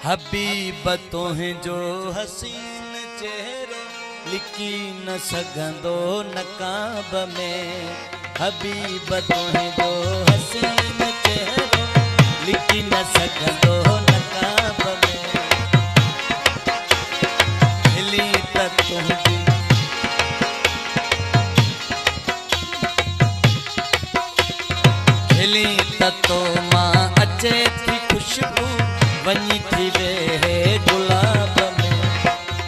हबीब तोहें जो हसीन चेहरो लिखी न सघंदो नकाब में। हबीब तोहें जो हसीन चेहरो लिखी न सघंदो नकाब में। हिली त तुंहिंजी हिली त तो मां अचे थी खुशबू वनी थी वे गुलाब में।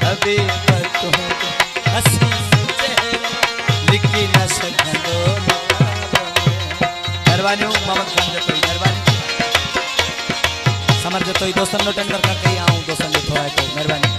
हबीब तुहें हसीन चेहरो लिखी न सघंदो नकाब में। मेहरबानी मोहम्मद खान जतोई मेहरबानी समर जतोई दोस्तन नो टेंडर का कई आऊं दोस्तन जो थोड़ा तो मेहरबानी।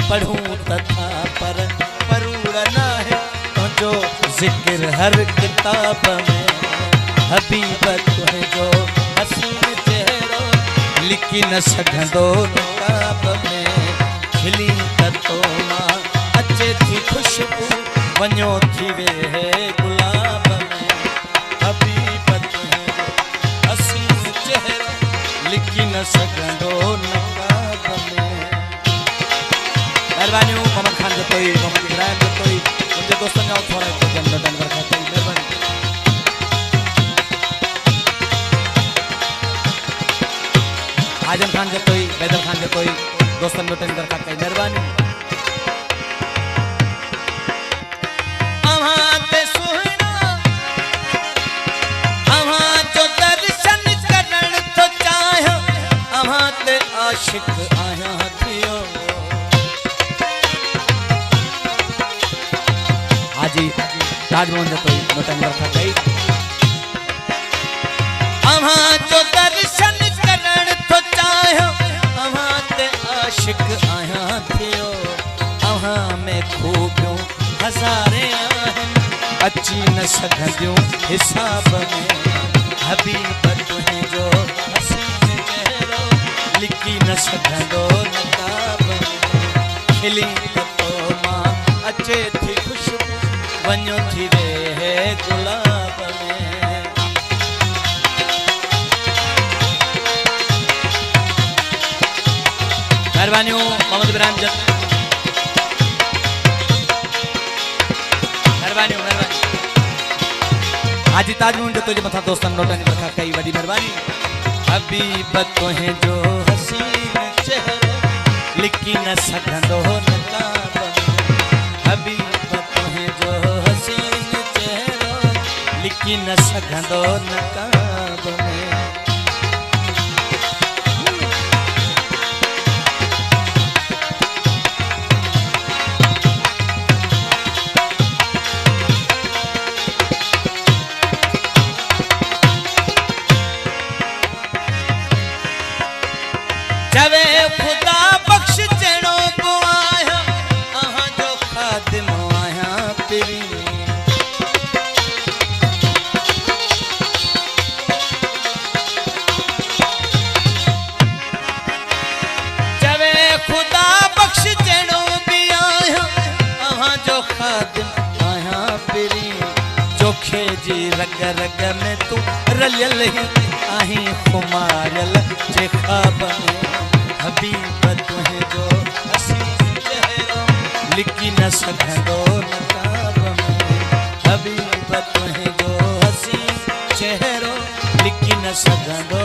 पढ़ूं तथा पर परूड़ना है तो जो जिक्र हर किताब में। हबीब तुहें जो हसीन चेहरो लिखी न सघंदो नकाब में। खिली त तो मां अचे थी खुशबू वञो थी वे गुलाब में। हबीब तुहें जो हसीन चेहरो लिखी न सघंदो नकाब में। मेहरबानी मोहम्मद खान जतोई मोहम्मद इब्राहिम जतोई मुझे दोस्तों ने थोड़ा तो जन्म डन रखा था। मेहरबानी आजम खान जतोई बैदर खान जतोई दोस्तों ने टेंडर का कई मेहरबानी। अहां ते सुहना अहां जो दर्शन करण तो चाहो अहां ते आशिक आया थियो। हाजी राजमोहन जतोई नोटन रखा गई। अहां जो दर्शन करण तो चाहो अहां ते आशिक आया थियो। अहां में खूबियों हज़ारे आहिनि अची न सघंदियूं हिसाब में। हबीब तुहें जो हसीन चेहरो लिखी न सघंदो नकाब में। खिली त तो मां अचे थी खुशबू वञो थी वे गुलाब में। मेहरबानी मोहम्मद इब्राहिम जत मेहरबानी मेहरबानी हाजी ताजमून जतो जे मथा दोस्तन नोटन रखा कई वडी मेहरबानी। हबीब तुहें जो हसीन चेहरो लिखी न सघंदो नकाब में। हबीब तुहें जो हसीन चेहरो लिखी न सघंदो नकाब में। जवे खुदा बख्श जणो बुआया अहां जो खादिम आया पिरी। जवे खुदा बख्श जणो भी आया अहां जो खादिम आया पिरी। जोखे जी रग रग में तू रलियल आहीं खुमारियल जे ख्वाब में। हबीब तुहें जो हसीन चेहरो लिखी न सघंदो नकाब में। हबीब तुहें जो हसीन चेहरो लिखी न सघंदो